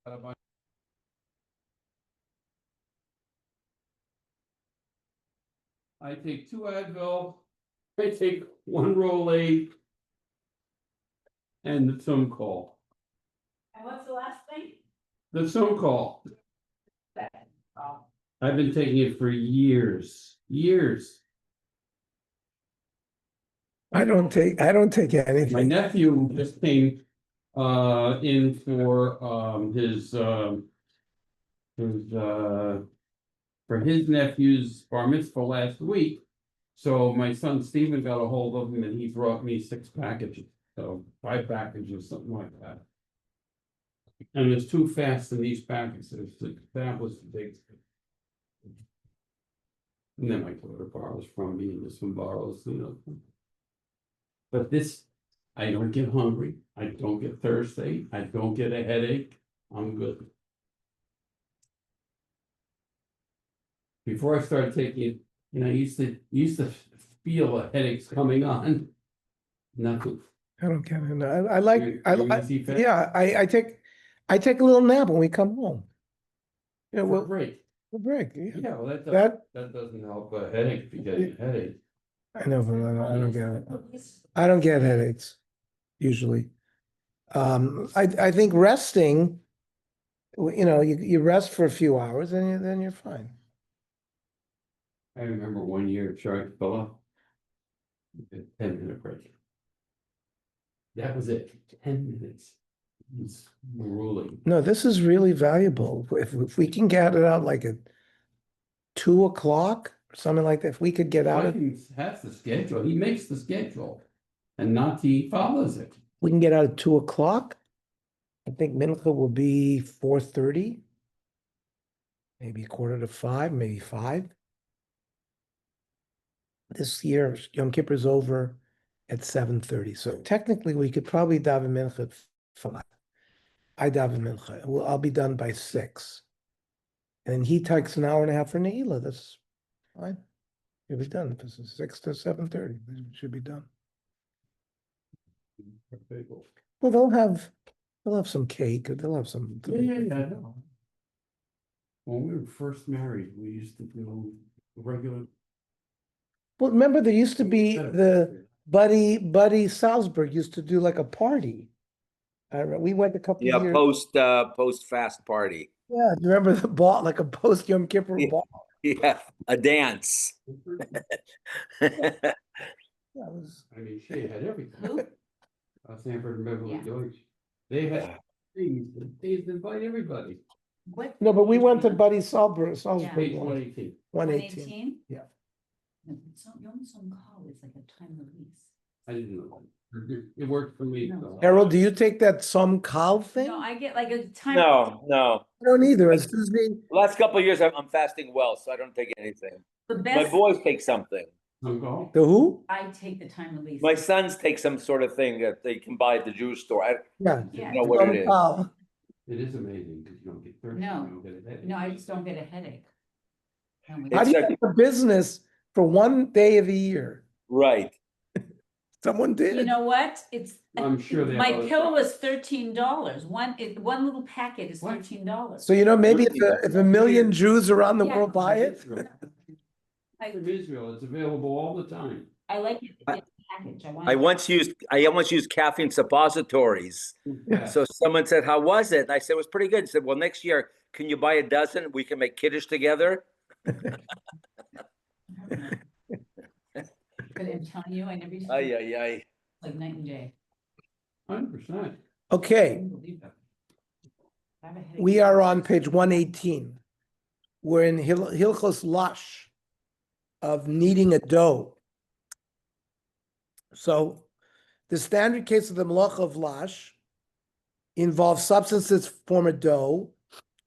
I take 2 Advil, I take 1 Rolade, and the Tzurba. And what's the last thing? The Tzurba. Oh. I've been taking it for years. I don't take My anything. nephew just came in for his nephew's bar mitzvah last week. So my son Stephen got a hold of him and he brought me 6 packages, so 5 packages, something like that. And there's 2 fasts in these packages. That was the big. And then my daughter borrows from me, and this one borrows, But this, I don't get hungry, I don't get thirsty, I don't get a headache, I'm good. Before I started taking it, I used to feel the headaches coming on. Nothing. I don't get it. I like, You're easy fat? yeah, I take a little nap when we come home. You know, For we'll break. break. Yeah. Yeah, well, That, that doesn't help a headache if you get a headache. I know, but I don't get it. I don't get headaches usually. I think resting, you rest for a few hours and then you're fine. I remember one year, Charlie Phillip, 10-minute break. That was it, 10 minutes. It's grueling. No, this is really valuable. If we can get it out like at 2 o'clock or something like that, if we could get out at, He has the schedule, he makes the schedule, and Nati follows it. we can get out at 2 o'clock. I think Mincha will be 4:30. Maybe 4:45, maybe 5. This year, Yom Kippur is over at 7:30. So technically, we could probably daven Mincha at 5. I daven Mincha. I'll be done by 6. And he takes an hour and a half for Ne'ilah. That's fine. You'll be done. This is 6 to 7:30. It should be done. Well, they'll have some cake, or they'll have some. Yeah, I know. When we were first married, we used to do regular. Well, remember there used to be the Buddy Salzberg used to do like a party. We went a couple Yeah, years. post fast party. Yeah, do you remember the ball, like a post Yom Kippur Yeah. ball? Yeah, a dance. That was. I mean, she had everything. Who? Sanford and Beverly Yeah. Deutsch. They had things, they invite everybody. What? No, but we went to Buddy Salzberg. Page one. 118. 118. 118? Yeah. No, it's not, you almost on call, it's like a time release. I didn't know. It worked for me. No. so. Harold, do you take that some Kal thing? No, I get like a time. No. I don't either. As soon as we, Last couple of years, I'm fasting well, so I don't take anything. The My best, boys take something. Some go. the who? I take the time release. My sons take some sort of thing that they can buy at the Jewish store. I Yeah. Yeah. don't know what it is. Kal. It is amazing because you don't get thirsty. No. You don't get a headache. No, I just don't get a headache. No, we- How do you It's get the business for one day of the year? Right. Someone did. You know what? It's. I'm sure they have My other pill stuff. was $13. One little packet is What? $13. So maybe if a million Jews around the Yeah. world buy it. From Israel, it's available all the time. I like it in a package. I once used caffeine suppositories. Yeah. So someone said, "How was it?" And I said, "It was pretty good." He said, "Well, next year, can you buy a dozen? We can make kiddush together." But I'm telling you, I never used to. Ay. Like night and day. 100%. I Okay, couldn't believe that. I have a headache. we are on page 118. We're in Hilchos Lash of kneading a dough. So the standard case of the Melachos of Lash involves substances form a dough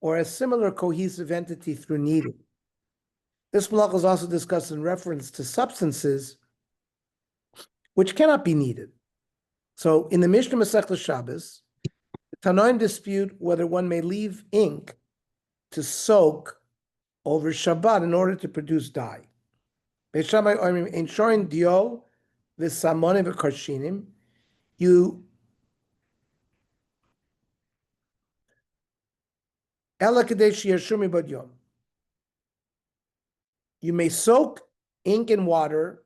or a similar cohesive entity through kneading. This Melachos is also discussed in reference to substances which cannot be kneaded. So in the Mishnah Masechta Shabbos, the Tanoim dispute whether one may leave ink to soak over Shabbat in order to produce dye. Beis Shammai omrim ein shorin dio v'samonim v'karshinim. You, Ela kadesh yashumi bad yom. You may soak ink in water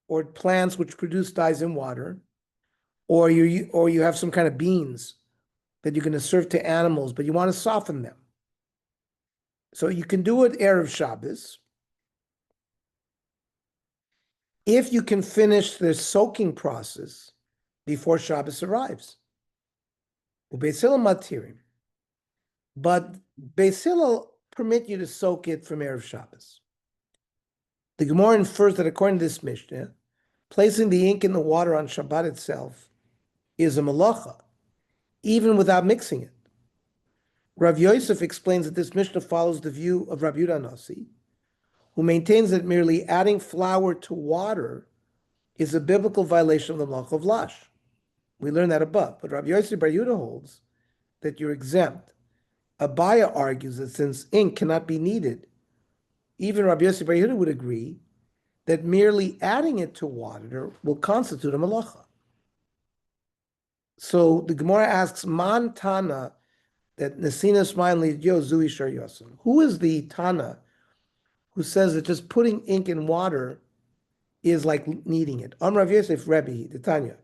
or plants which produce dyes in water, or you have some kind of beans that you're going to serve to animals, but you want to soften them. So you can do it Erev Shabbos. If you can finish the soaking process before Shabbos arrives. Beis Hillel matirim. But Beis Hillel permit you to soak it from Erev Shabbos. The Gemara infers that according to this Mishnah, placing the ink in the water on Shabbat itself is a malacha, even without mixing it. Rav Yosef explains that this Mishnah follows the view of Rabbi Yehuda Nasi, who maintains that merely adding flour to water is a biblical violation of the Melachos of Lash. We learned that above, but Rabbi Yosef Bar Yehuda holds that you're exempt. Abaya argues that since ink cannot be kneaded, even Rabbi Yosef Bar Yehuda would agree that merely adding it to water will constitute a malacha. So the Gemara asks, Man Tana, that Nesina Smail Lidyo Zui Shar Yosim. Who is the Tana who says that just putting ink in water is like kneading it? Rav Yosef Rebbe, the Tanya.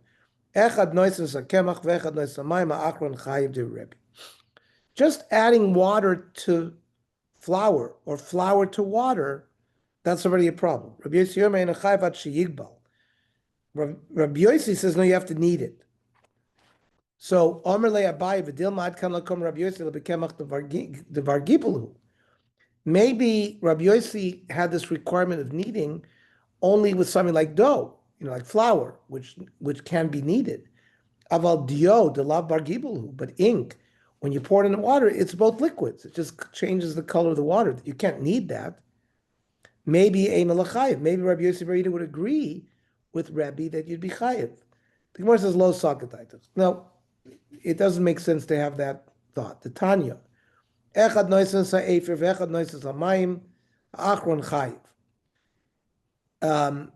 Echad noises hakemach ve'echad noises hamayim ha'achron chayiv de Rebbe. Just adding water to flour or flour to water, that's already a problem. Rabbi Yossi Yomer ein chayiv ad sheyigbal. Rabbi Yossi says, no, you have to knead it. So, Omer le Abaye v'dil ma'ad kan lakom Rabbi Yossi lebekemach devar gibelu. Maybe Rabbi Yossi had this requirement of kneading only with something like dough, like flour, which can be kneaded. Aval dio de lav bar gibelu, but ink, when you pour it in the water, it's both liquids. It just changes the color of the water. You can't knead that. Maybe a malachayev. Maybe Rabbi Yosef Bar Yehuda would agree with Rabbi that you'd be chayev. The Gemara says lo sakataitos. No, it doesn't make sense to have that thought. The Tanya, echad noises ha'efer ve'echad noises ha'mayim achron chayev.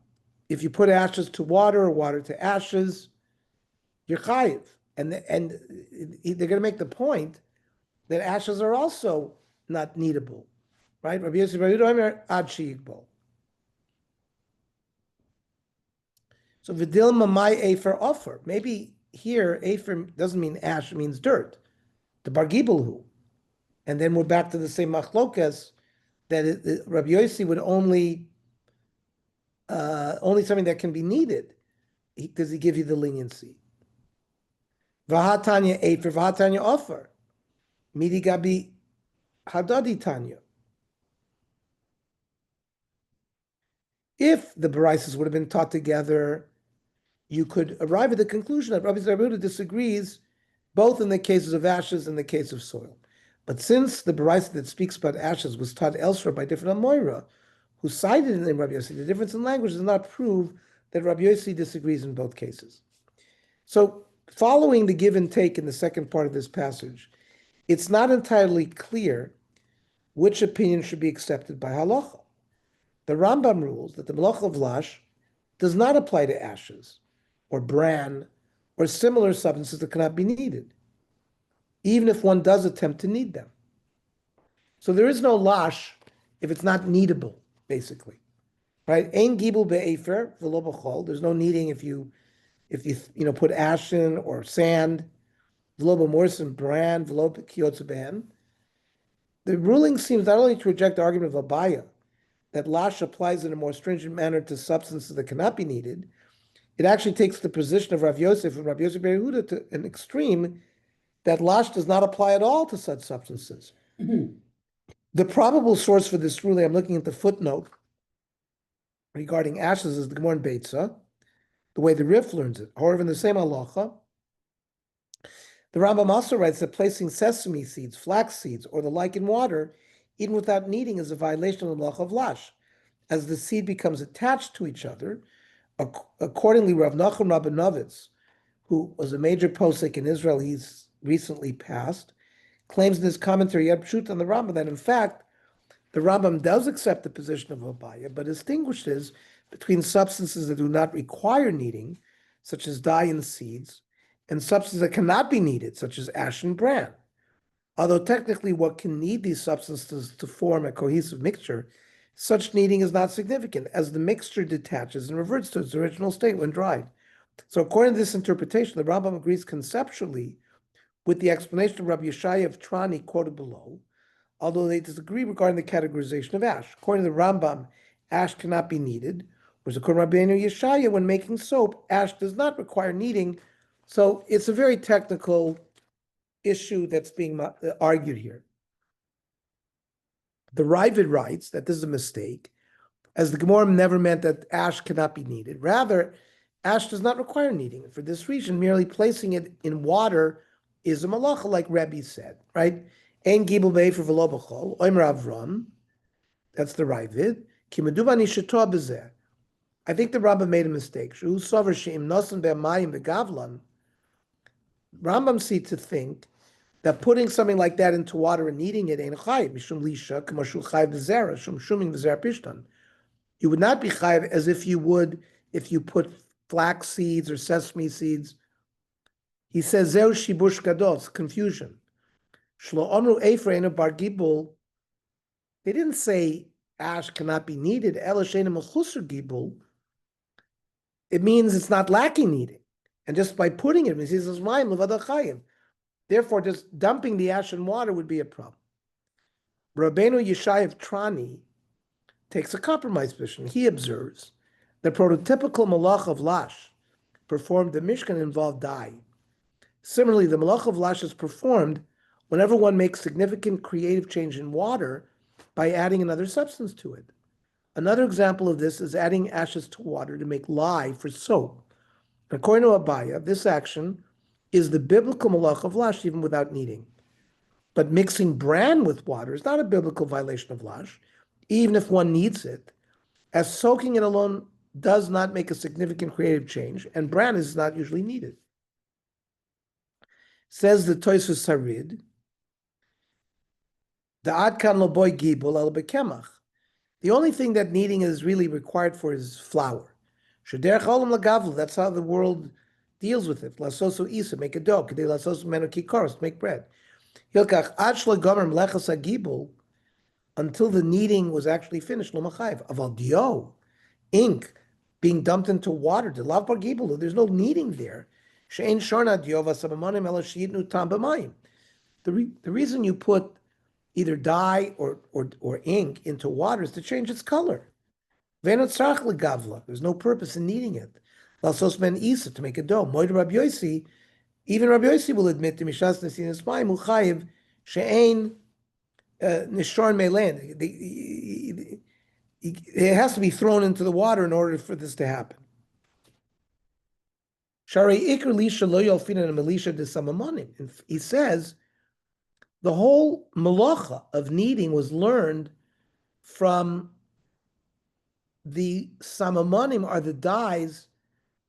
If you put ashes to water or water to ashes, you're chayev. And they're going to make the point that ashes are also not kneadable, right? Rabbi Yosef Bar Yehuda ad sheyigbal. So v'dil mamai efer offer. Maybe here efer doesn't mean ash; it means dirt. The bar gibelhu, and then we're back to the same machlokas that Rabbi Yossi would only something that can be kneaded. Does he give you the leniency? V'hatanya efer, v'hatanya offer. Midi gabi hadadi tanya. If the barises would have been taught together, you could arrive at the conclusion that Rabbi Yehuda disagrees both in the cases of ashes and the case of soil. But since the baraisa that speaks about ashes was taught elsewhere by different Amoira, who cited in Rabbi Yossi, the difference in language does not prove that Rabbi Yossi disagrees in both cases. So, following the give and take in the second part of this passage, it's not entirely clear which opinion should be accepted by halacha. The Rambam rules that the Melachos of Lash does not apply to ashes or bran or similar substances that cannot be kneaded, even if one does attempt to knead them. So there is no Lash if it's not kneadable, basically, right? Ein gibel be'efer v'lo b'chol. There's no kneading if you put ash in or sand. V'lo b'mors and bran v'lo b'kiyotz b'hen. The ruling seems not only to reject the argument of Abaya that Lash applies in a more stringent manner to substances that cannot be kneaded, it actually takes the position of Rav Yosef and Rabbi Yosef Bar Yehuda to an extreme that Lash does not apply at all to such substances. The probable source for this ruling, I'm looking at the footnote regarding ashes, is the Gemara in Beitza, the way the Rif learns it. However, in the same halacha, the Rambam also writes that placing sesame seeds, flax seeds, or the like in water, even without kneading, is a violation of the Melachos of Lash, as the seed becomes attached to each other. Accordingly, Rav Nachum Rabbanovitz, who was a major posek in Israel, he's recently passed, claims in his commentary Yad Pshut on the Rambam that in fact the Rambam does accept the position of Abaya, but distinguishes between substances that do not require kneading, such as dye and seeds, and substances that cannot be kneaded, such as ash and bran. Although technically what can knead these substances to form a cohesive mixture, such kneading is not significant, as the mixture detaches and reverts to its original state when dried. So according to this interpretation, the Rambam agrees conceptually with the explanation of Rabbi Yeshaya of Trani quoted below, although they disagree regarding the categorization of ash. According to the Rambam, ash cannot be kneaded, whereas according to Rabbi Yeshaya, when making soap, ash does not require kneading. So it's a very technical issue that's being argued here. The Ravid writes that this is a mistake, as the Gemara never meant that ash cannot be kneaded. Rather, ash does not require kneading. For this reason, merely placing it in water is a malacha, like Rebbe said, right? Ein gibel be'efer v'lo b'chol, oimer Avram. That's the Ravid. Ki meduba nishatoa b'zeh. I think the Rambam made a mistake. Shu sover she'im nosen be'mayim v'gavlan. Rambam seemed to think that putting something like that into water and kneading it ain't chayiv. Mishum lisha k'mashul chayiv b'zera, shum shuming b'zera pishtan. You would not be chayiv as if you would if you put flax seeds or sesame seeds. He says zeu shibush gadol, confusion. Shlo omru eifreinu bar gibul. They didn't say ash cannot be kneaded. Ela sheinu mechusar gibul. It means it's not lacking kneading, and just by putting it, he says mayim levada chayiv. Therefore, just dumping the ash in water would be a problem. Rabbeinu Yeshai of Trani takes a compromise position. He observes the prototypical malach of Lash performed the Mishkan involved dye. Similarly, the malach of Lash is performed whenever one makes significant creative change in water by adding another substance to it. Another example of this is adding ashes to water to make lye for soap. According to Abaya, this action is the biblical malach of Lash even without kneading. But mixing bran with water is not a biblical violation of Lash, even if one needs it, as soaking it alone does not make a significant creative change, and bran is not usually needed. Says the Tosfos Harid, the Adkan lo boy gibul el bekemach. The only thing that kneading is really required for is flour. Shederech olam lagavlu, that's how the world deals with it. Lasosu isa, make a dough. Kedei lasosu menu kikoros, make bread. Hilchach ad shlo gomer melachos hagibul, until the kneading was actually finished. Lo machayev. Aval dio, ink, being dumped into water. The lav bar gibul, there's no kneading there. She'ein shorna dio v'samamonim ela she'yitnu tam b'mayim. The reason you put either dye or ink into water is to change its color. There's no purpose in kneading it. Lasos ben isa, to make a dough. Moed Rabbi Yossi, even Rabbi Yossi will admit to Mishas Nesinas Mayim Uchayiv she'ein nishorn melan. It has to be thrown into the water in order for this to happen. Sharei ikr lisha lo yolfina melisha de samamonim. He says the whole malacha of kneading was learned from the samamonim, are the dyes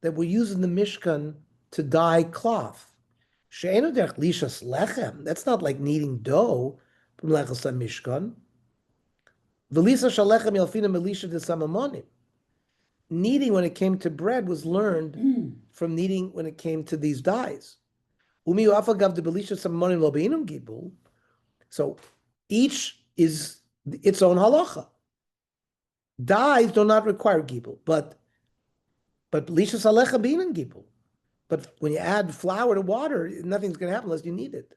that were used in the Mishkan to dye cloth. She'enu derech lishas lechem. That's not like kneading dough from Melachos Mishkan. V'lisa shalechem yalfina melisha de samamonim. Kneading when it came to bread was learned from kneading when it came to these dyes. Umiyu afagav de belisha samamonim lo beinum gibul. So each is its own halacha. Dyes do not require gibul, but lishas alecha beinum gibul. But when you add flour to water, nothing's going to happen unless you need it.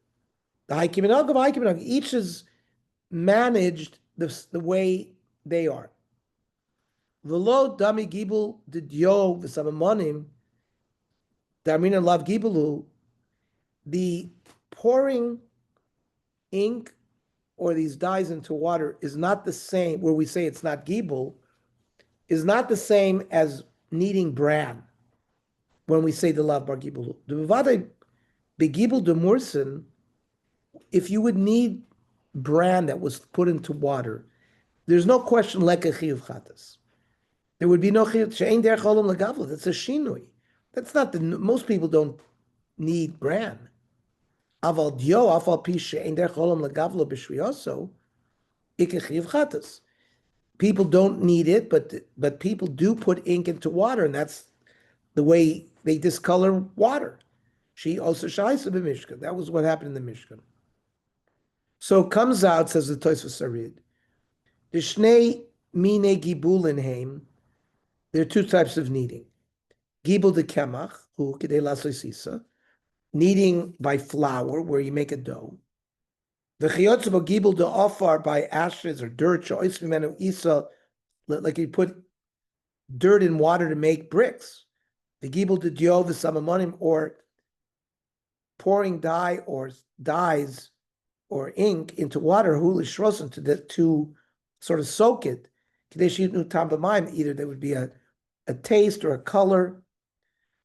The haikiminag, each is managed the way they are. V'lo dami gibul didyo v'samamonim darmina lav gibulu. The pouring ink or these dyes into water is not the same, where we say it's not gibul, is not the same as kneading bran when we say the lav bar gibulu. The bevadai begibul de mursin, if you would need bran that was put into water, there's no question leka chiyuv chatas. There would be no chiyuv she'ein derech olam legavlu. That's a shinui. That's not most people don't need bran. Aval dio afal pi she'ein derech olam legavlu b'shviyoso ike chiyuv chatas. People don't need it, but people do put ink into water, and that's the way they discolor water. She also shaisa b'mishkan. That was what happened in the Mishkan. So it comes out, says the Tosfos Arid, the Shnei Mine Gibulin Heim, there are two types of kneading. Gibul de Kemach, who Kedei Lasosisa, kneading by flour, where you make a dough. The Chiyotzubo Gibul de Ofar by ashes or dirt, Shois Mimenu Isa, like you put dirt in water to make bricks. The Gibul de Dio, the Samamonim, or pouring dye or dyes or ink into water, Hulishrosen, to sort of soak it. Either there would be a taste or a color.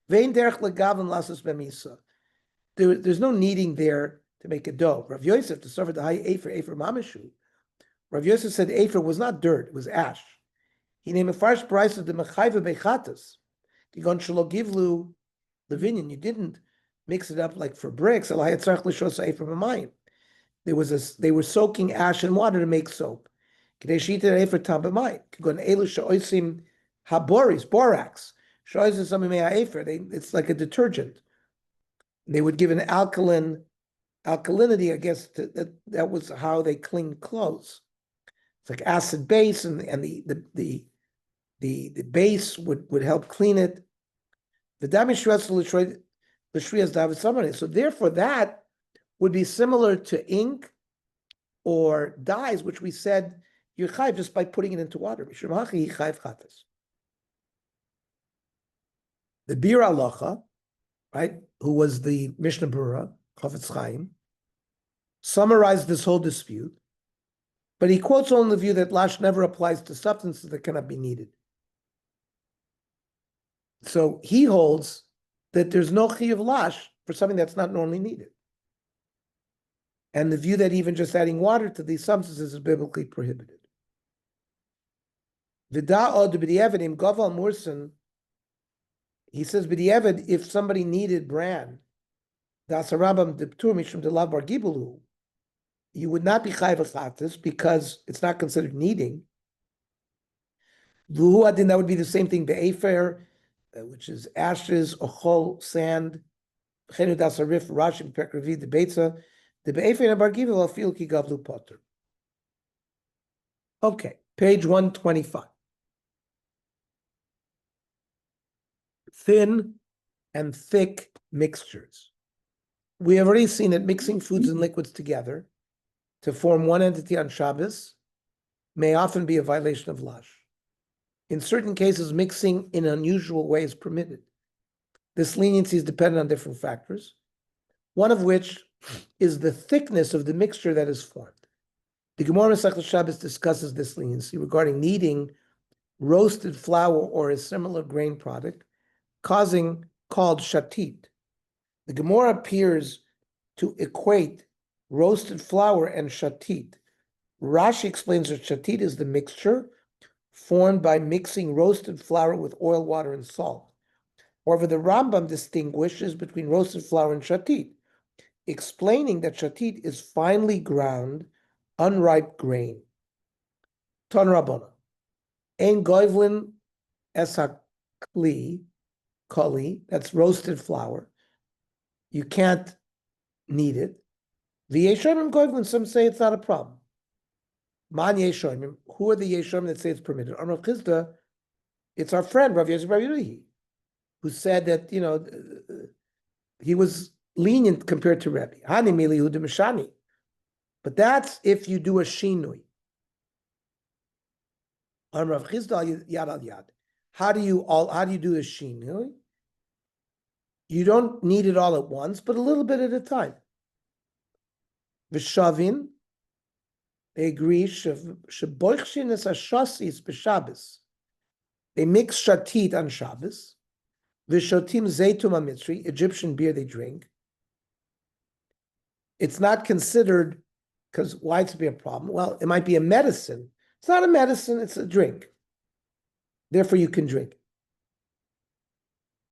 There's no kneading there to make a dough. Rav Yosef, to suffer the high Afer Mamishu. Rav Yosef said Afer was not dirt, it was ash. He named a farsh price of the Mechaiva Bechatas. Kigon Shalo Givlu Levinian, you didn't mix it up like for bricks. They were soaking ash and water to make soap. Borax. It's like a detergent. They would give an alkalinity, I guess, that was how they cleaned clothes. It's like acid base, and the base would help clean it. So therefore, that would be similar to ink or dyes, which we said you're chayv just by putting it into water. The Bir Alocha, right, who was the Mishnah Berurah, Chafetz Chaim, summarized this whole dispute, but he quotes only the view that Lash never applies to substances that cannot be kneaded. So he holds that there's no chiyuv Lash for something that's not normally needed. And the view that even just adding water to these substances is biblically prohibited. Vida'od b'di'evedim gaval mursan. He says b'di'eved, if somebody needed bran, dasarabam deptur mishum delav bar gibulu, you would not be chayv achatis because it's not considered kneading. V'hu adin, that would be the same thing be'efer, which is ashes, ochol, sand. Chenu dasarif rashim pekravi the beitza. The be'efer and bar gibulu feel ki gavlu potter. Okay, page 125. Thin and thick mixtures. We have already seen that mixing foods and liquids together to form one entity on Shabbos may often be a violation of Lash. In certain cases, mixing in an unusual way is permitted. This leniency is dependent on different factors, one of which is the thickness of the mixture that is formed. The Gemara Masechta Shabbos discusses this leniency regarding kneading roasted flour or a similar grain product, called shatit. The Gemara appears to equate roasted flour and shatit. Rashi explains that shatit is the mixture formed by mixing roasted flour with oil, water, and salt. However, the Rambam distinguishes between roasted flour and shatit, explaining that shatit is finely ground, unripe grain. Ton Rabbona. Ein goivlin esakli, kali, that's roasted flour. You can't knead it. The Yeshomim goivlin, some say it's not a problem. Man Yeshomim, who are the Yeshomim that say it's permitted? Rav Chisda, it's our friend Rav Yosef Bar Yehuda, who said that, he was lenient compared to Rebbe. Hani mili hu demeshani. But that's if you do a shinui. On Rav Chisda yad al yad. How do you do a shinui? You don't need it all at once, but a little bit at a time. V'shavin, they agree, sheboichshin es hashasis b'Shabbos. They mix shatit on Shabbos. V'shotim zeitum amitzri, Egyptian beer they drink. It's not considered, because why it's be a problem? Well, it might be a medicine. It's not a medicine, it's a drink. Therefore, you can drink.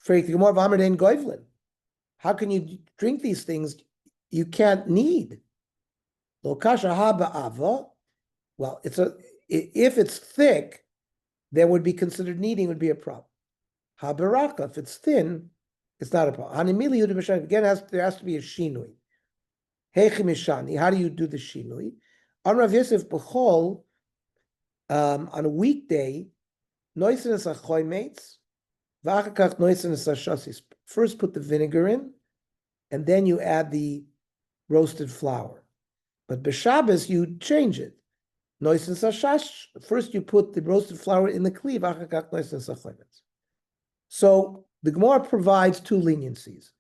How can you drink these things you can't knead? Well, if it's thick, then would be considered kneading would be a problem. Habaraka, if it's thin, it's not a problem. Again, there has to be a shinui. Heichi Mishani, how do you do the shinui? On Rav Yosef B'chol, on a weekday, noisenes achoy mates, v'achakach noisenes ashasis. First put the vinegar in, and then you add the roasted flour. But b'Shabbos, you change it. Noisenes ashash, first you put the roasted flour in the kli, v'achakach noisenes achoy mates. So the Gemara provides two leniencies.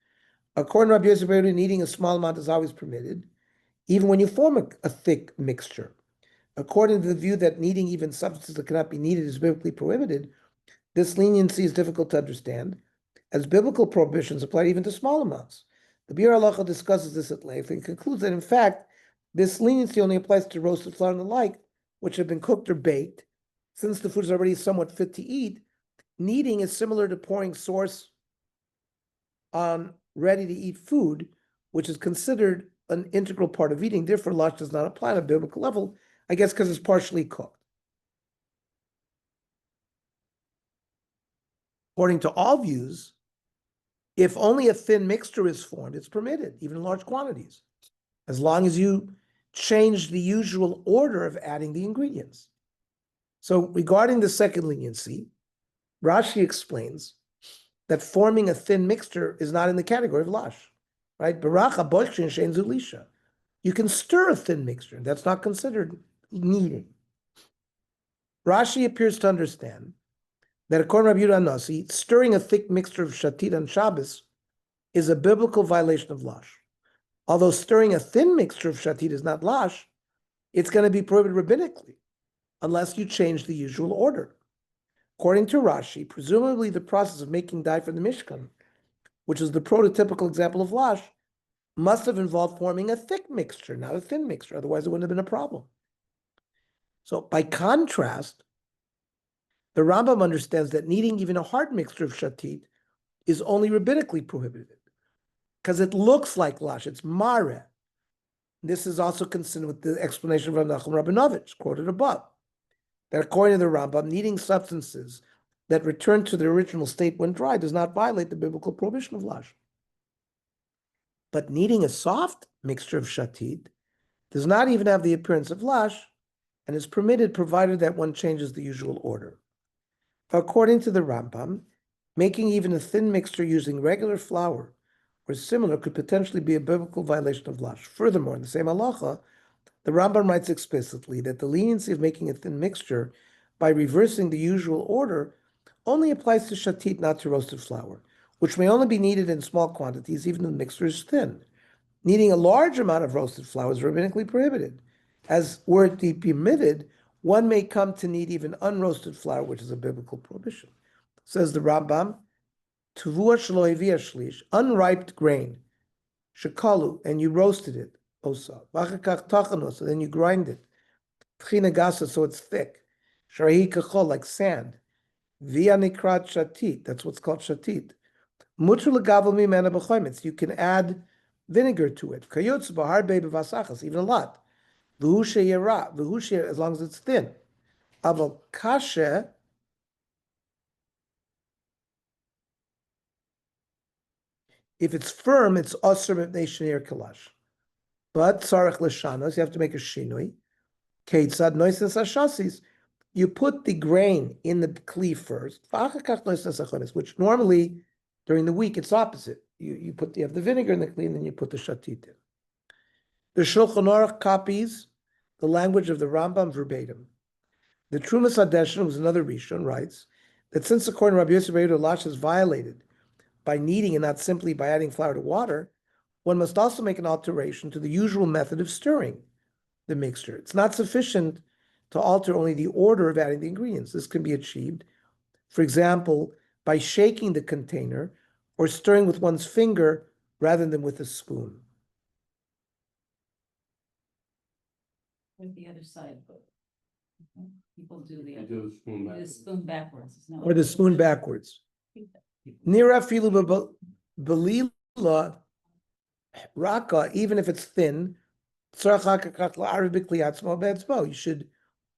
According to Rabbi Yosef, kneading a small amount is always permitted, even when you form a thick mixture. According to the view that kneading even substances that cannot be kneaded is biblically prohibited, this leniency is difficult to understand, as biblical prohibitions apply even to small amounts. The Bir Halacha discusses this at length and concludes that, in fact, this leniency only applies to roasted flour and the like, which have been cooked or baked. Since the food is already somewhat fit to eat, kneading is similar to pouring sauce on ready-to-eat food, which is considered an integral part of eating. Therefore, Lash does not apply on a biblical level, I guess because it's partially cooked. According to all views, if only a thin mixture is formed, it's permitted, even in large quantities, as long as you change the usual order of adding the ingredients. So regarding the second leniency, Rashi explains that forming a thin mixture is not in the category of Lash, right? Baracha boichin shein zulisha. You can stir a thin mixture. That's not considered kneading. Rashi appears to understand that according to Rabbi Yehuda Nasi, stirring a thick mixture of shatit on Shabbos is a biblical violation of Lash. Although stirring a thin mixture of shatit is not Lash, it's going to be prohibited rabbinically, unless you change the usual order. According to Rashi, presumably the process of making dye for the Mishkan, which is the prototypical example of Lash, must have involved forming a thick mixture, not a thin mixture. Otherwise, it wouldn't have been a problem. So, by contrast, the Rambam understands that kneading even a hard mixture of shatit is only rabbinically prohibited because it looks like Lash. It's mareh. This is also consistent with the explanation of Rav Nachum Rabinovich, quoted above, that according to the Rambam, kneading substances that return to their original state when dry does not violate the biblical prohibition of Lash. But kneading a soft mixture of shatit does not even have the appearance of Lash and is permitted provided that one changes the usual order. According to the Rambam, making even a thin mixture using regular flour or similar could potentially be a biblical violation of Lash. Furthermore, in the same halacha, the Rambam writes explicitly that the leniency of making a thin mixture by reversing the usual order only applies to shatit, not to roasted flour, which may only be needed in small quantities, even if the mixture is thin. Needing a large amount of roasted flour is rabbinically prohibited. As were it be permitted, one may come to need even unroasted flour, which is a biblical prohibition. Says the Rambam, Tuvua shelo hevia shlish, unripe grain, shekalu, and you roasted it, osa, v'achakach tachanos, and then you grind it, tchina gasa, so it's thick, sharahi kachol, like sand, via nikrat shatit, that's what's called shatit. Mutter legavel mimena b'chometz, you can add vinegar to it, kayotz b'harbe b'vasachas, even a lot. V'hu yera, v'hu as long as it's thin. Aval kashe, if it's firm, it's osir mipnei shenir kalash. But tzarech l'shanos, you have to make a shinui. Keitzad noises ashasis, you put the grain in the kli first. V'achakach noises achonis, which normally during the week it's opposite. You have the vinegar in the kli and then you put the shatit in. The Shulchan Aruch copies the language of the Rambam verbatim. The Trumas Hadeshen, who's another Rishon, writes that since according to Rabbi Yosef Lash is violated by kneading and not simply by adding flour to water, one must also make an alteration to the usual method of stirring the mixture. It's not sufficient to alter only the order of adding the ingredients. This can be achieved, for example, by shaking the container or stirring with one's finger rather than with a spoon. With the other side, but people do the You other, do the spoon back. the spoon backwards. It's not Or the like- spoon backwards. Nira filu belila raka, even if it's thin, you should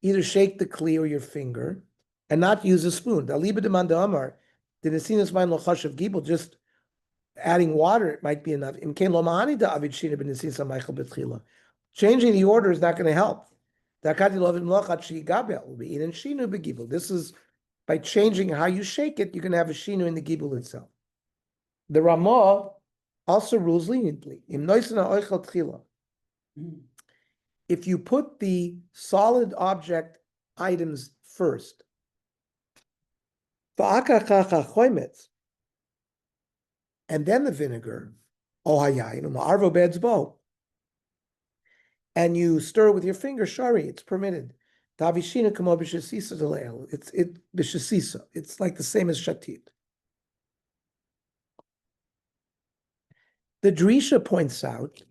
either shake the kli or your finger and not use a spoon. Just adding water, it might be enough. Changing the order is not going to help. This is by changing how you shake it, you're going to have a shinu in the gibel itself. The Ramah also rules leniently. If you put the solid object items first, and then the vinegar, and you stir with your finger, shari, it's permitted. It's like the same as shatit. The Drisha points out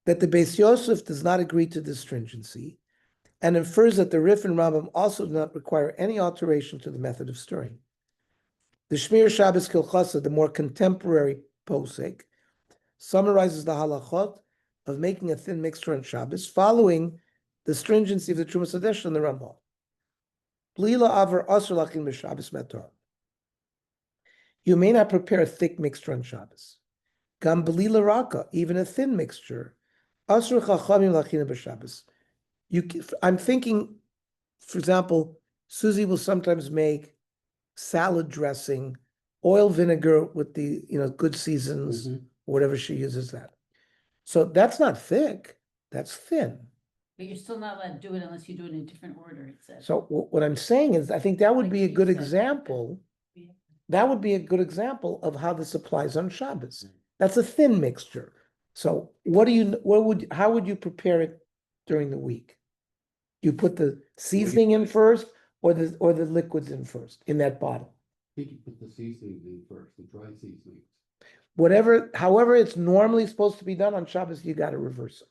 that the Beis Yosef does not agree to this stringency and infers that the Rif and Rambam also do not require any alteration to the method of stirring. The Shmir Shabbos Hilchoas, the more contemporary posek, summarizes the halachot of making a thin mixture on Shabbos, following the stringency of the Trumas Hadesh and the Ramah. Blila avar asur lachin b'Shabbos metor. You may not prepare a thick mixture on Shabbos. Gam blila raka, even a thin mixture. Asur chachamim lachin b'Shabbos. I'm thinking, for example, Susie will sometimes make salad dressing, oil vinegar with the good seasons, whatever she uses that. So that's not thick, that's thin. But you're still not allowed to do it unless you do it in a different order, it says. So what I'm saying is, I think that would Like be a you good said. example. Yeah. That would be a good example of how this applies on Shabbos. That's a thin mixture. So how would you prepare it during the week? You put the seasoning in first, or the liquids in first in that bottle. I think you put the seasonings in first, the dry seasonings. However it's normally supposed to be done on Shabbos, you got to reverse it.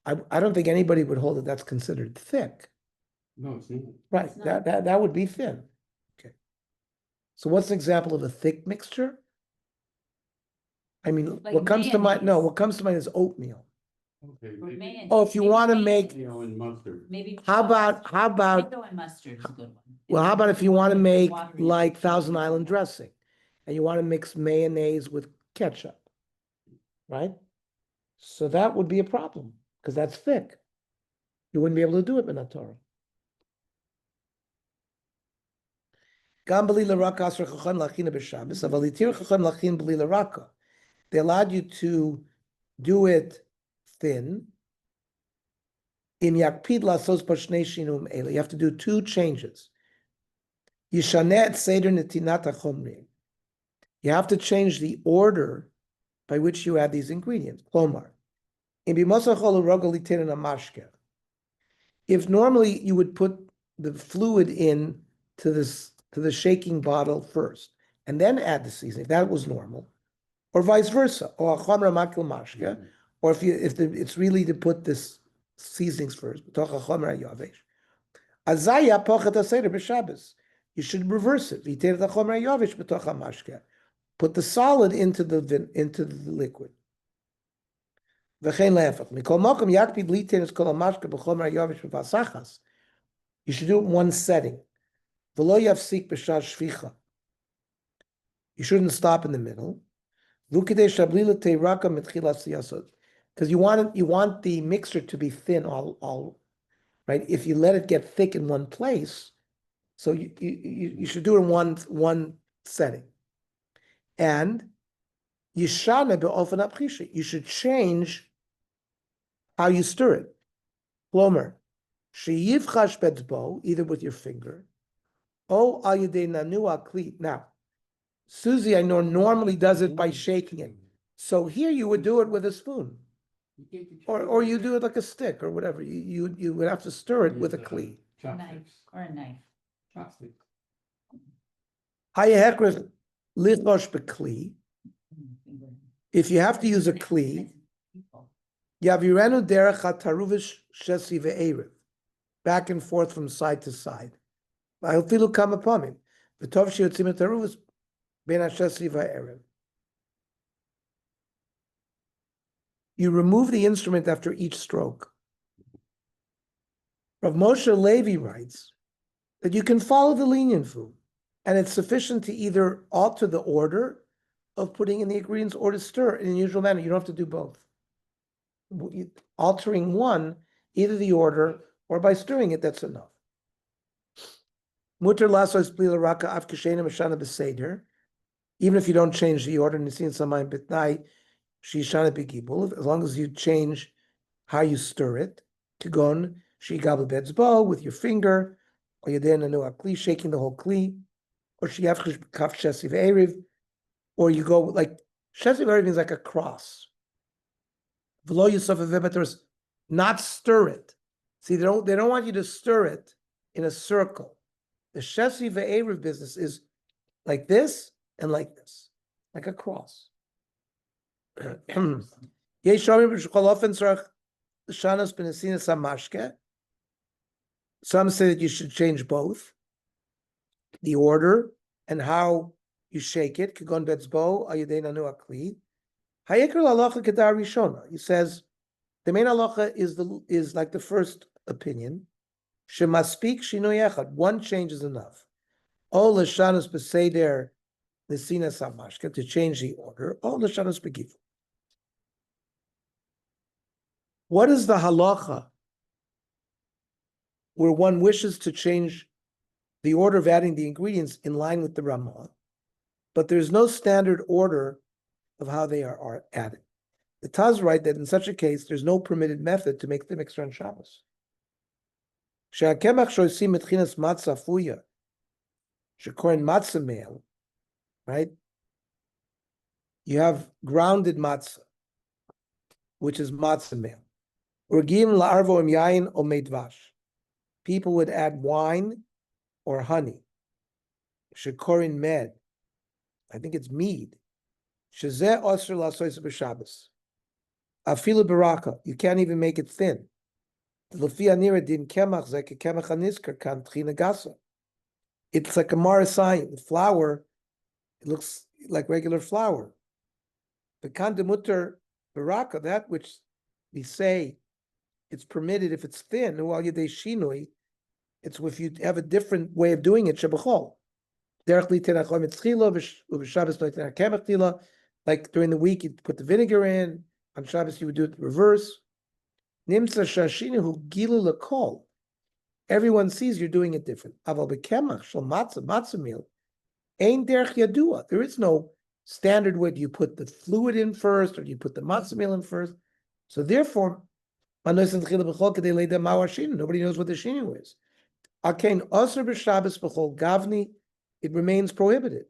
I don't think anybody would hold that that's considered thick. No, it's not. Right, It's not. that would be thin. Okay. So what's an example of a thick mixture? I mean, Like what comes to mind? No, mayonnaise. what comes to mind is oatmeal. Okay, Or maybe, mayonnaise. Oh, if you Maybe want to mayonnaise. make, and mustard. Maybe. how about Tomato and mustard is a good one. well, how about if you want to Water- make watery. like Thousand Island dressing, and you want to mix mayonnaise with ketchup, right? So that would be a problem, because that's thick. You wouldn't be able to do it in Torah. They allowed you to do it thin. You have to do two changes. You have to change the order by which you add these ingredients. If normally you would put the fluid in to the shaking bottle first and then add the seasoning, that was normal, or vice versa, or or if it's really to put this seasonings first. You should reverse it. Put the solid into the liquid. You should do it in one setting. You shouldn't stop in the middle. Because you want the mixture to be thin all right. If you let it get thick in one place, so you should do it in one setting. And you should change how you stir it. Plomer, either with your finger, now, Susie, I know, normally does it by shaking it. So here you would do it with a spoon, or you do it like a stick or whatever. You would have to stir it with a kli. Knife or a knife. Chopsticks. If you have to use a kli, back and forth from side to side. You remove the instrument after each stroke. Rav Moshe Levi writes that you can follow the lenient food, and it's sufficient to either alter the order of putting in the ingredients or to stir in a usual manner. You don't have to do both. Altering one, either the order or by stirring it, that's enough. Mutter lasos blila raka af kishena mashana beseder. Even if you don't change the order, nisin samayim bitnai shishana begibul, as long as you change how you stir it, kigon shigabel betzbo with your finger, or yedin anu akli, shaking the whole kli, or sheyavchish kaf shesiv eriv, or you go like shesiv eriv means like a cross. V'lo yusuf v'beteros, not stir it. See, they don't want you to stir it in a circle. The shesiv eriv business is like this and like this, like a cross. Some say that you should change both the order and how you shake it. He says the main halacha is like the first opinion. One change is enough. To change the order. What is the halacha where one wishes to change the order of adding the ingredients in line with the Ramah, but there's no standard order of how they are added? The Taz write that in such a case, there's no permitted method to make the mixture on Shabbos. Matzah meal, right? You have grounded matzah, which is matzah meal. People would add wine or honey. Shekorin med, I think it's mead. Shezeh osir lasois b'Shabbos. Afilu baraka, you can't even make it thin. It's like a marasayim, the flour, it looks like regular flour. The kandemutter baraka, that which we say it's permitted if it's thin, it's if you have a different way of doing it, like during the week, you put the vinegar in, on Shabbos you would do it the reverse. Everyone sees you're doing it different. Matzah meal, there is no standard way. Do you put the fluid in first, or do you put the matzah meal in first? So therefore, nobody knows what the shinu is. It remains prohibited.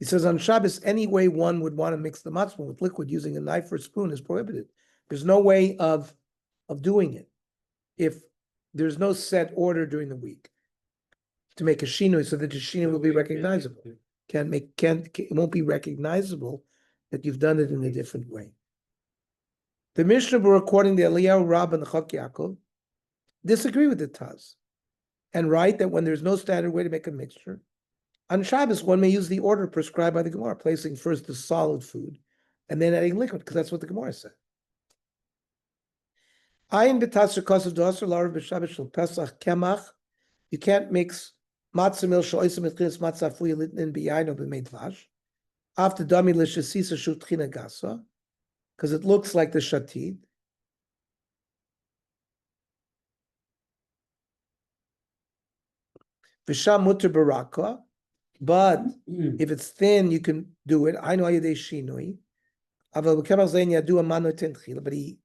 He says on Shabbos, any way one would want to mix the matzah with liquid using a knife or a spoon is prohibited. There's no way of doing it if there's no set order during the week to make a shinui so that the shinui will be recognizable. It won't be recognizable that you've done it in a different way. The Mishnah were according to Eliyahu Rab and the Chok Yaakov disagree with the Taz and write that when there's no standard way to make a mixture, on Shabbos one may use the order prescribed by the Gemara, placing first the solid food and then adding liquid, because that's what the Gemara said. Ayin b'tas shekosov d'asur larav b'Shabbos shel Pesach kemach. You can't mix matzah mil she'oisem etchinas matzah afuya litnin b'yayin or b'mei dvash after dami l'shesisa shu tchina gasa, because it looks like the shatid. V'sham muter baraka, but if it's thin, you can do it. I know ayadei shinui. Aval b'kemach zein yadu amano tenchila. But the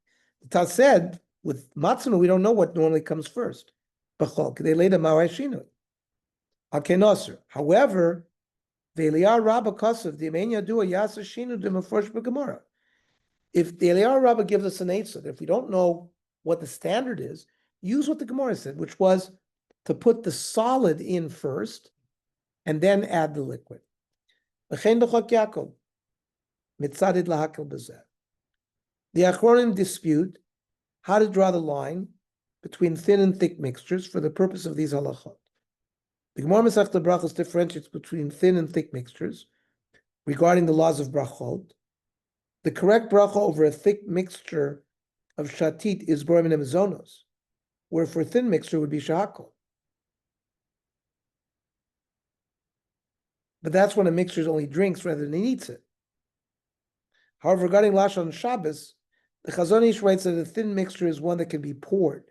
Taz said with matzah we don't know what normally comes first. B'chol they later ma'arei shinui. However, the Eliyahu Rabbah Kosev, the Amen Yadua Yasa Shinu de Mefresh B'Gemara. If the Eliyahu Rabbah gives us an answer, if we don't know what the standard is, use what the Gemara said, which was to put the solid in first and then add the liquid. The Achronim dispute how to draw the line between thin and thick mixtures for the purpose of these halachot. The Gemara Masechta Brachos differentiates between thin and thick mixtures. regarding the laws of brachot. The correct bracha over a thick mixture of shatit is borim and zonos, where for a thin mixture would be shahakol. But that's when a mixture is only drinks rather than eats it. However, regarding Lash on Shabbos, the Chazon Ish writes that a thin mixture is one that can be poured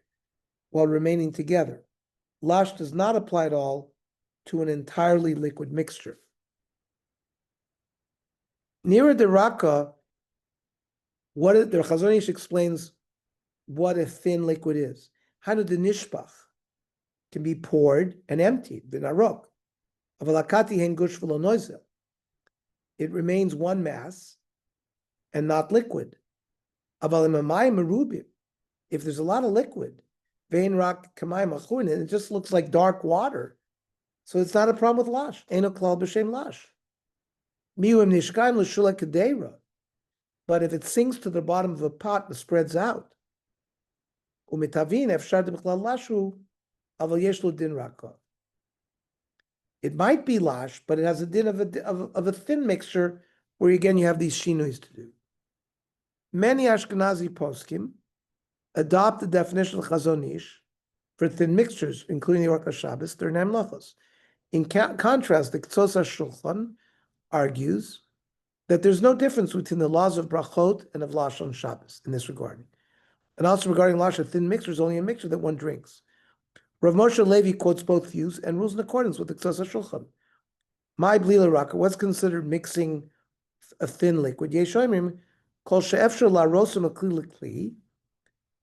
while remaining together. Lash does not apply at all to an entirely liquid mixture. Nearer the Raka, the Chazon Ish explains what a thin liquid is. Hanu de nishpach can be poured and emptied, v'narok. Avalakati hen gush v'lo noizel. It remains one mass and not liquid. Avalim amayim merubim. If there's a lot of liquid, vein rak kamayim achuin, and it just looks like dark water. So it's not a problem with lash. Eno klal b'shem lash. Miuim nishkaim l'shula kadeira. But if it sinks to the bottom of a pot and spreads out, umitavin efshar demichlal lashu aval yesh lo din raka. It might be lash, but it has a din of a thin mixture, where again you have these shinuis to do. Many Ashkenazi poskim adopt the definition of Chazon Ish for thin mixtures, including the Orcha Shabbos, their Melachos. In contrast, the Tzos HaShulchan argues that there's no difference between the laws of brachot and of Lash on Shabbos in this regard. And also regarding Lash, a thin mixture is only a mixture that one drinks. Rav Moshe Levi quotes both views and rules in accordance with the Tzos HaShulchan. My blila raka, what's considered mixing a thin liquid? Yeshoimim kol she'efshar la'rosim a kli l'kli.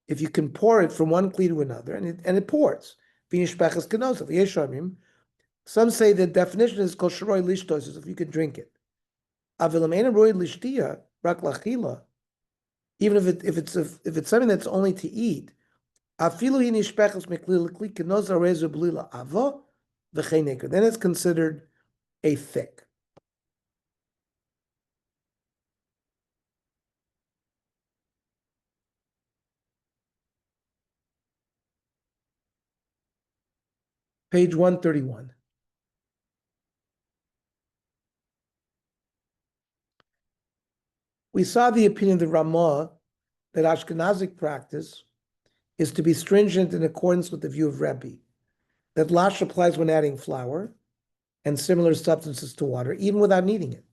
If you can pour it from one kli to another, and it pours. V'nishpechas kenosav. Yeshoimim. Some say the definition is kol sheroi lishtos, if you could drink it. Avilam ein roi lishtia rak lachila. Even if it's something that's only to eat. Afilu hi nishpechas mekli l'kli kenosav rezu blila avo v'cheineker. Then it's considered a thick. Page 131. We saw the opinion of the Ramah that Ashkenazic practice is to be stringent in accordance with the view of Rebbe, that lash applies when adding flour and similar substances to water, even without kneading it.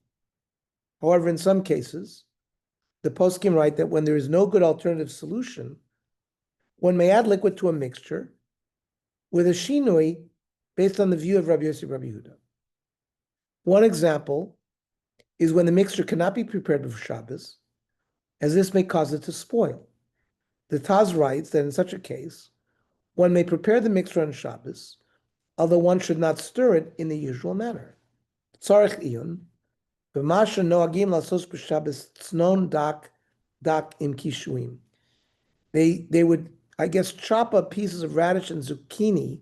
However, in some cases, the poskim write that when there is no good alternative solution, one may add liquid to a mixture with a shinui based on the view of Rabbi Yossi Rabbi Yehuda. One example is when the mixture cannot be prepared before Shabbos, as this may cause it to spoil. The Taz writes that in such a case, one may prepare the mixture on Shabbos, although one should not stir it in the usual manner. Tzarech iyun, v'masha noagim lasos b'Shabbos tznon dak im kishuim. They would, I guess, chop up pieces of radish and zucchini,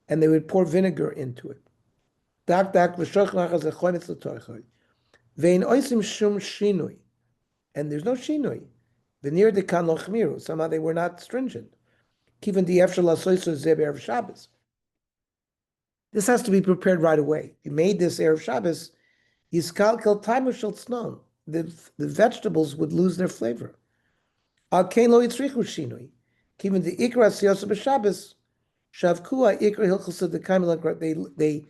and they would pour vinegar into it. Dak v'shoch nachas echoimitz l'torchoi. Vein oisim shum shinui, and there's no shinui. V'nir dekan lo chmiru. Somehow they were not stringent. Kiven di efshar lasoiso zeh b'erev Shabbos. This has to be prepared right away. You made this erev Shabbos. Yiskalkel taimu shel tznon. The vegetables would lose their flavor. Al kein lo yitzrichu shinui. Kiven di ikra siyosa b'Shabbos. Shavkua ikra hilchos dekaimelan.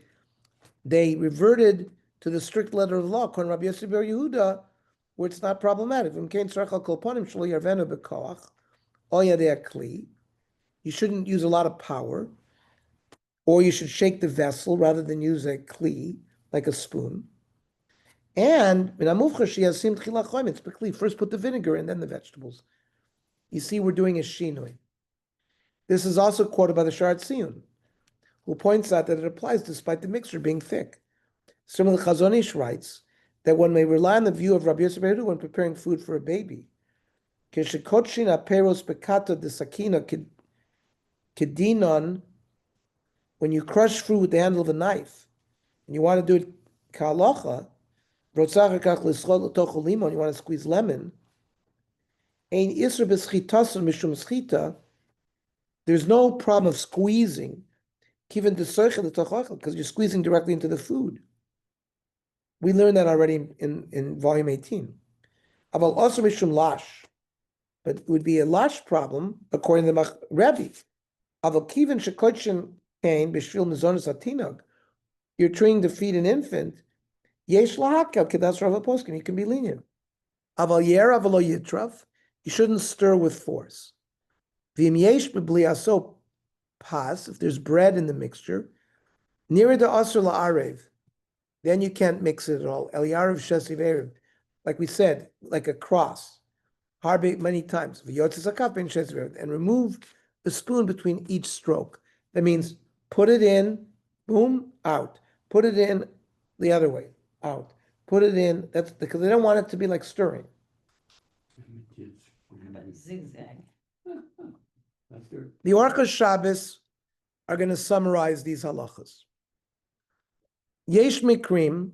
They reverted to the strict letter of the law, according to Rabbi Yossi Bar Yehuda, where it's not problematic. You shouldn't use a lot of power, or you should shake the vessel rather than use a kli, like a spoon. And first put the vinegar and then the vegetables. You see, we're doing a shinui. This is also quoted by the Shar Tziyun, who points out that it applies despite the mixture being thick. Similarly, Chazon Ish writes that one may rely on the view of Rabbi Yossi Bar Yehuda when preparing food for a baby. When you crush fruit with the handle of a knife, and you want to do it ka'alocha, you want to squeeze lemon, there's no problem of squeezing, because you're squeezing directly into the food. We learned that already in volume 18. Aval also mishum lash, but it would be a lash problem according to the Rebbe. Aval kivin shekochen kain b'shvil mizonos atinog. You're trying to feed an infant. Yesh lahakel kedas Rav Poskin. You can be lenient. Aval yer avalo yitraf. You shouldn't stir with force. V'im yesh b'bli aso pas. If there's bread in the mixture, near the asur la'arev, then you can't mix it at all. El yarav shesiv erev, like we said, like a cross. Harbe many times. V'yotzes hakaf ben shesiv erev, and remove the spoon between each stroke. That means put it in, boom, out. Put it in the other way, out. Put it in. That's because they don't want it to be like stirring. How about zigzag? That's good. The Orchos Shabbos are going to summarize these halachas. Yesh mikrim,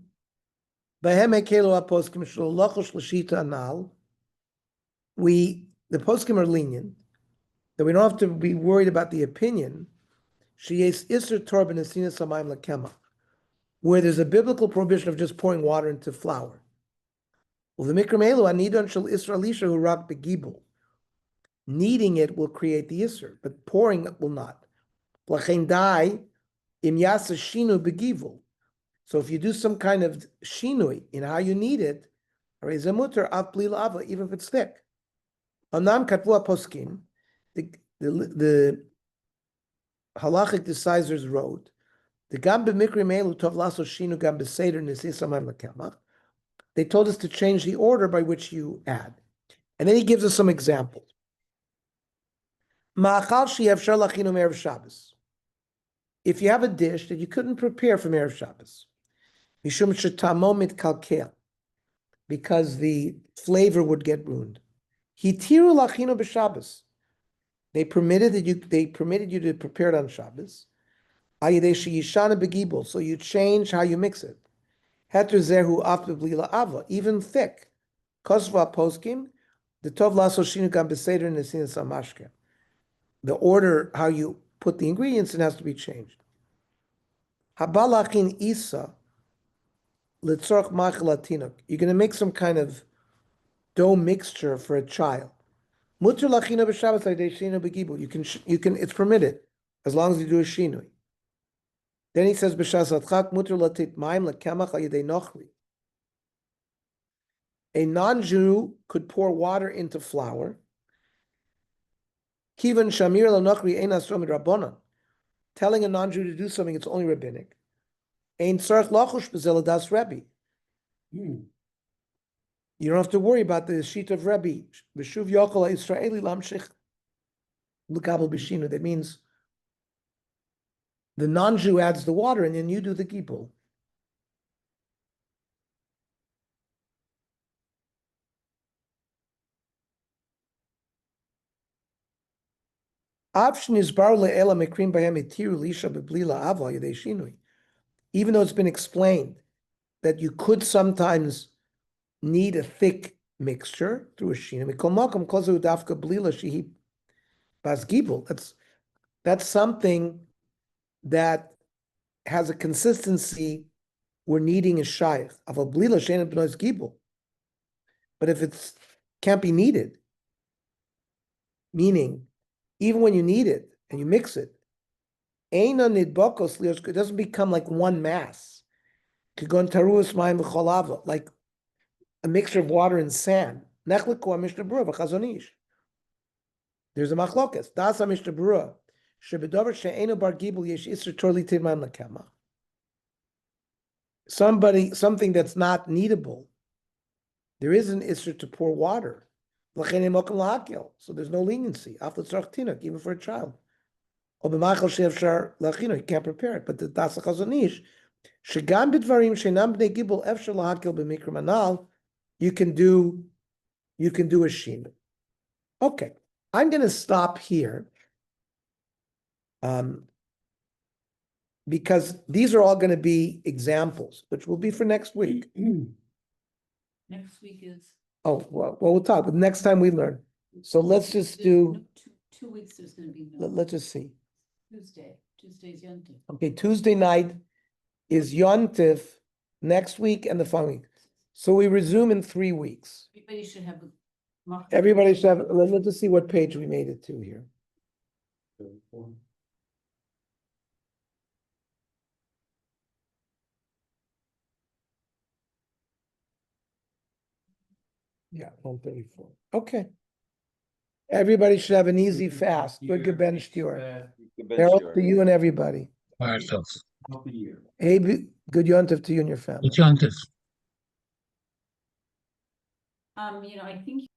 behem ekelu haposkim shel halachos l'shita anal. The poskim are lenient, that we don't have to be worried about the opinion. Sheyes iser Torah b'nesinas hamayim lekema, where there's a biblical prohibition of just pouring water into flour. Well, the mikrim elu anidon shel isra lisha hu rak begibul. Kneading it will create the isser, but pouring it will not. Lachein dai im yasa shinu begivul. So if you do some kind of shinui in how you knead it, even if it's thick. Anam katvu poskim, the halachic decisors wrote, the gam b'mikrim elu tov laso shinu gam b'seder nesis amayim lekemach. They told us to change the order by which you add. And then he gives us some examples. Ma'achal she'efshar lachinu me'erev Shabbos. If you have a dish that you couldn't prepare from Erev Shabbos, mishum shetamo mitkalkel, because the flavor would get ruined. Hitiru lachinu b'Shabbos. They permitted you to prepare it on Shabbos. Ayidei sheyishana begibul, so you change how you mix it. Heter zehu af b'bli la'ava, even thick. Kosva poskim, the tov laso shinu gam b'seder nesinas amashke. The order how you put the ingredients, it has to be changed. Habalachin isa litzorch machal tinuk. You're going to make some kind of dough mixture for a child. Mutter lachina b'Shabbos ayidei shinu begibul. You can. It's permitted as long as you do a shinui. Then he says b'shas atchak mutter latit mayim lekemach ayidei nochri. A non-Jew could pour water into flour. Kivan shamir lanochri ein asrom Mrabanan. Telling a non-Jew to do something, it's only rabbinic. Ein tzarich lachush b'zel das Rebbe. You don't have to worry about the sheet of Rebbe. B'shuv yochel ha'Yisraeli lamshich l'kabel b'shinu. That means the non-Jew adds the water and then you do the gibul. Even though it's been explained that you could sometimes need a thick mixture through a shinui. That's something that has a consistency where kneading is shaykh. But if it can't be kneaded, meaning even when you knead it and you mix it, it doesn't become like one mass. Like a mixture of water and sand. There's a machlokes. Das Mishnah Berurah. Something that's not kneadable, there is an isser to pour water. So there's no leniency, even for a child. You can't prepare it, but the das chazonish, you can do a shin. Okay, I'm going to stop here because these are all going to be examples, which will be for next week. Next week is. Oh, well, we'll talk, but next time we learn. So let's just do, 2 weeks, there's gonna be. let's just see. Tuesday's Yom Tov. Okay, Tuesday night is Yontif next week and the following week. So we resume in 3 weeks. Everybody should have. a- Everybody should have, let's just see what page we made it to here. Yeah, 134. Okay. Everybody should have an easy fast. Good gebench Stewart. Harold, to you and everybody. Healthy year. Hey, good yontif to you and your family. I think